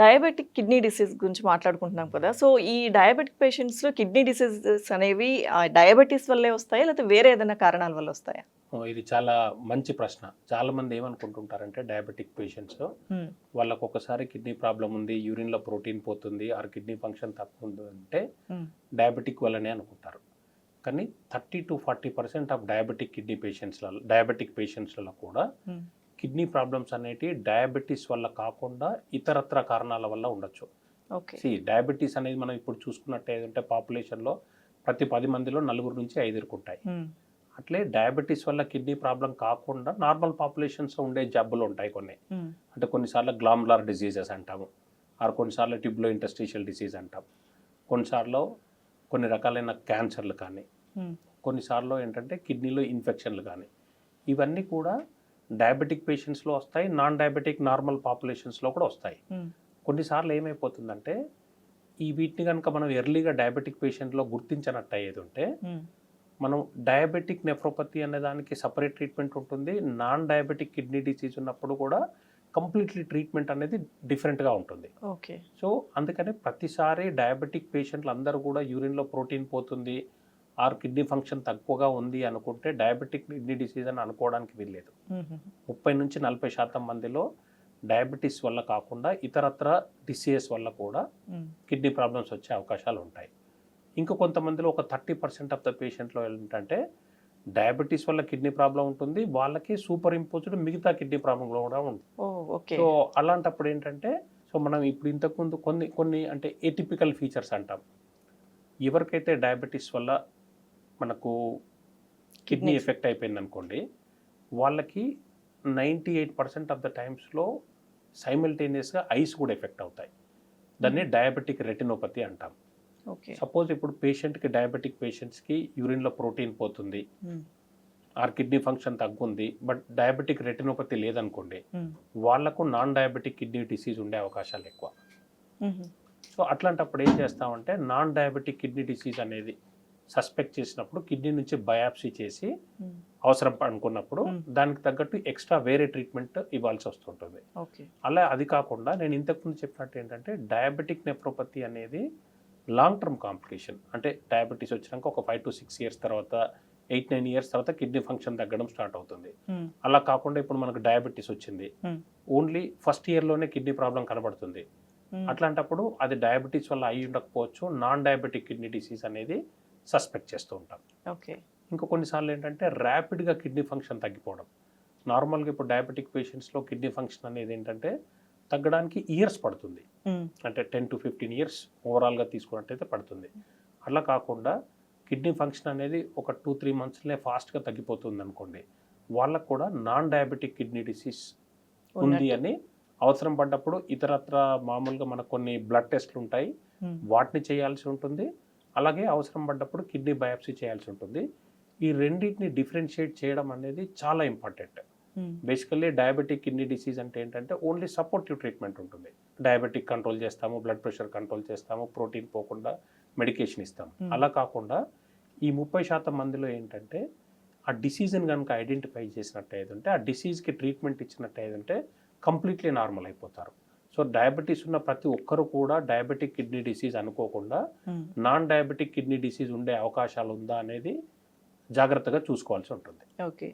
Diabetic kidney disease గురించి మాట్లాడుకుంటున్నాం కదా! సో, ఈ డయాబెటిక్ పేషెంట్స్‌లో కిడ్నీ డిసీజెస్ అనేవి డయాబెటిస్ వల్లే వస్తాయా? లేకపోతే వేరే ఏదైనా కారణాల వల్ల వస్తాయా? ఇది చాలా మంచి ప్రశ్న. చాలామంది ఏమనుకుంటుంటారంటే డయాబెటిక్ పేషెంట్స్ హ్మ్. వాళ్ళకి ఒకసారి కిడ్నీ ప్రాబ్లమ్ ఉంది, యూరిన్‌లో ప్రోటీన్ పోతుంది, ఆర్ కిడ్నీ ఫంక్షన్ తక్కువ ఉంది అంటే హ్మ్. డయాబెటిక్ వల్లనే అనుకుంటారు. కానీ 30-40% ఆఫ్ డయాబెటిక్ పేషెంట్స్‌లలో కూడా హ్మ్. కిడ్నీ ప్రాబ్లమ్స్ అనేటివి డయాబెటిస్ వల్ల కాకుండా ఇతరత్ర కారణాల వల్ల ఉండొచ్చు. ఓకే. డయాబెటిస్ అనేది మనం ఇప్పుడు చూసుకున్నట్టయితే పాపులేషన్‌లో ప్రతి 10 మందిలో నలుగురు నుంచి ఐదుగురికి ఉంటాయి. హ్మ్. అట్లే డయాబెటిస్ వల్ల కిడ్నీ ప్రాబ్లం కాకుండా నార్మల్ పాపులేషన్స్‌లో ఉండే జబ్బులు ఉంటాయి కొన్ని. హ్మ్. అంటే కొన్నిసార్లు గ్లామ్యులర్ డిసీజెస్ అంటాము. ఆర్ కొన్నిసార్లు ట్యూబ్లో ఇంటర్స్టిషియల్ డిసీజ్ అంటాం. కొన్నిసార్లు కొన్ని రకాలైన క్యాన్సర్లు కానీ, హ్మ్. కొన్నిసార్లు ఏంటంటే కిడ్నీలో ఇన్ఫెక్షన్లు కానీ, ఇవన్నీ కూడా డయాబెటిక్ పేషెంట్స్‌లో వస్తాయి. నాన్ డయాబెటిక్ నార్మల్ పాపులేషన్స్‌లో కూడా వస్తాయి. హ్మ్. కొన్నిసార్లు ఏమైపోతుందంటే వీటిని గనుక మనం ఎర్లీగా డయాబెటిక్ పేషెంట్‌లో గుర్తించనట్టయ్యేదుంటే హ్మ్. మనం డయాబెటిక్ నెఫ్రోపతి అనే దానికి సెపరేట్ ట్రీట్మెంట్ ఉంటుంది. నాన్ డయాబెటిక్ కిడ్నీ డిసీజ్ ఉన్నప్పుడు కూడా కంప్లీట్లీ ట్రీట్మెంట్ అనేది డిఫరెంట్‌గా ఉంటుంది. ఓకే. సో, అందుకని ప్రతిసారి డయాబెటిక్ పేషెంట్లు అందరూ కూడా యూరిన్‌లో ప్రోటీన్ పోతుంది, ఆర్ కిడ్నీ ఫంక్షన్ తక్కువగా ఉంది అనుకుంటే డయాబెటిక్ కిడ్నీ డిసీజ్ అని అనుకోవడానికి వీల్లేదు. హుహు. 30-40% మందిలో డయాబెటిస్ వల్ల కాకుండా ఇతరత్ర డిసీజెస్ వల్ల కూడా హ్మ్. కిడ్నీ ప్రాబ్లమ్స్ వచ్చే అవకాశాలు ఉంటాయి. ఇంకా కొంతమందిలో ఒక 30% ఆఫ్ ద పేషెంట్‌లో ఏంటంటే డయాబెటిస్ వల్ల కిడ్నీ ప్రాబ్లమ్ ఉంటుంది. వాళ్ళకి సూపర్ ఇంపోజ్డ్ మిగతా కిడ్నీ ప్రాబ్లమ్ కూడా ఉంటుంది. ఓహ్! ఓకే. సో, అలాంటప్పుడు ఏంటంటే మనం ఇప్పుడు ఇంతకుముందు కొన్ని కొన్ని అంటే ఏటిపికల్ ఫీచర్స్ అంటాం. ఎవరికైతే డయాబెటిస్ వల్ల మనకు కిడ్నీ కిడ్నీ ఎఫెక్ట్ అయిపోయిందనుకోండి, వాళ్ళకి 98% ఆఫ్ ద టైమ్స్‌లో సైమల్టేనియస్‌గా ఐస్ కూడా ఎఫెక్ట్ అవుతాయి. దాన్ని డయాబెటిక్ రెటినోపతి అంటాం. ఓకే. సపోజ్ ఇప్పుడు డయాబెటిక్ పేషెంట్స్‌కి యూరిన్‌లో ప్రోటీన్ పోతుంది. హ్మ్. ఆర్ కిడ్నీ ఫంక్షన్ తగ్గుంది. బట్ డయాబెటిక్ రెటినోపతి లేదనుకోండి, హ్మ్. వాళ్ళకు నాన్ డయాబెటిక్ కిడ్నీ డిసీజ్ ఉండే అవకాశాలు ఎక్కువ. హుహు. సో, అట్లాంటప్పుడు ఏం చేస్తామంటే నాన్ డయాబెటిక్ కిడ్నీ డిసీజ్ అనేది సస్పెక్ట్ చేసినప్పుడు కిడ్నీ నుంచి బయాప్సీ చేసి హ్మ్. అవసరం అనుకున్నప్పుడు హ్మ్. దానికి తగ్గట్టు ఎక్స్ట్రా వేరే ట్రీట్మెంట్ ఇవ్వాల్సి వస్తుంటుంది. ఓకే. అలా అది కాకుండా నేను ఇంతకుముందు చెప్పినట్టు ఏంటంటే డయాబెటిక్ నెఫ్రోపతి అనేది లాంగ్ టర్మ్ కాంప్లికేషన్. అంటే డయాబెటిస్ వచ్చినాక ఒక 5-6 ఇయర్స్ తర్వాత 8-9 ఇయర్స్ తర్వాత కిడ్నీ ఫంక్షన్ తగ్గడం స్టార్ట్ అవుతుంది. హ్మ్. అలా కాకుండా ఇప్పుడు మనకు డయాబెటిస్ వచ్చింది. హ్మ్. ఓన్లీ ఫస్ట్ ఇయర్‌లోనే కిడ్నీ ప్రాబ్లమ్ కనబడుతుంది. హ్మ్. అట్లాంటప్పుడు అది డయాబెటిస్ వల్ల అయ్యి ఉండకపోవచ్చు. నాన్ డయాబెటిక్ కిడ్నీ డిసీజ్ అనేది సస్పెక్ట్ చేస్తూ ఉంటాం. ఓకే. ఇంకా కొన్నిసార్లు ఏంటంటే ర్యాపిడ్‌గా కిడ్నీ ఫంక్షన్ తగ్గిపోవడం. నార్మల్‌గా ఇప్పుడు డయాబెటిక్ పేషెంట్స్‌లో కిడ్నీ ఫంక్షన్ అనేది ఏంటంటే తగ్గడానికి ఇయర్స్ పడుతుంది. హ్మ్. అంటే 10-15 ఇయర్స్ ఓవరాల్‌గా తీసుకున్నట్టయితే పడుతుంది. అలా కాకుండా కిడ్నీ ఫంక్షన్ అనేది ఒక 2-3 మంత్స్‌లే ఫాస్ట్‌గా తగ్గిపోతుందనుకోండి. వాళ్ళకి కూడా నాన్ డయాబెటిక్ కిడ్నీ డిసీజ్ ఉంది ఉన్నట్టు. అని అవసరం పడ్డప్పుడు ఇతరత్ర మామూలుగా మనకు కొన్ని బ్లడ్ టెస్ట్‌లు ఉంటాయి. హ్మ్. వాటిని చేయాల్సి ఉంటుంది. అలాగే అవసరం పడ్డప్పుడు కిడ్నీ బయాప్సీ చేయాల్సి ఉంటుంది. ఈ రెండిటిని డిఫరెన్షియేట్ చేయడం అనేది చాలా ఇంపార్టెంట్. హ్మ్. బేసికల్లీ డయాబెటిక్ కిడ్నీ డిసీజ్ అంటే ఏంటంటే ఓన్లీ సపోర్టివ్ ట్రీట్మెంట్ ఉంటుంది. డయాబెటిక్ కంట్రోల్ చేస్తాము, బ్లడ్ ప్రెషర్ కంట్రోల్ చేస్తాము, ప్రోటీన్ పోకుండా మెడికేషన్ ఇస్తాము. హ్మ్. అలా కాకుండా ఈ 30% మందిలో ఏంటంటే ఆ డిసీజ్‌ని గనుక ఐడెంటిఫై చేసినట్టయితుంటే, ఆ డిసీజ్‌కి ట్రీట్మెంట్ ఇచ్చినట్టయితుంటే కంప్లీట్‌లీ నార్మల్ అయిపోతారు. సో, డయాబెటిస్ ఉన్న ప్రతి ఒక్కరు కూడా డయాబెటిక్ కిడ్నీ డిసీజ్ అనుకోకుండా హ్మ్. నాన్ డయాబెటిక్ కిడ్నీ డిసీజ్ ఉండే అవకాశాలు ఉందా అనేది జాగ్రత్తగా చూసుకోవాల్సి ఉంటుంది. ఓకే.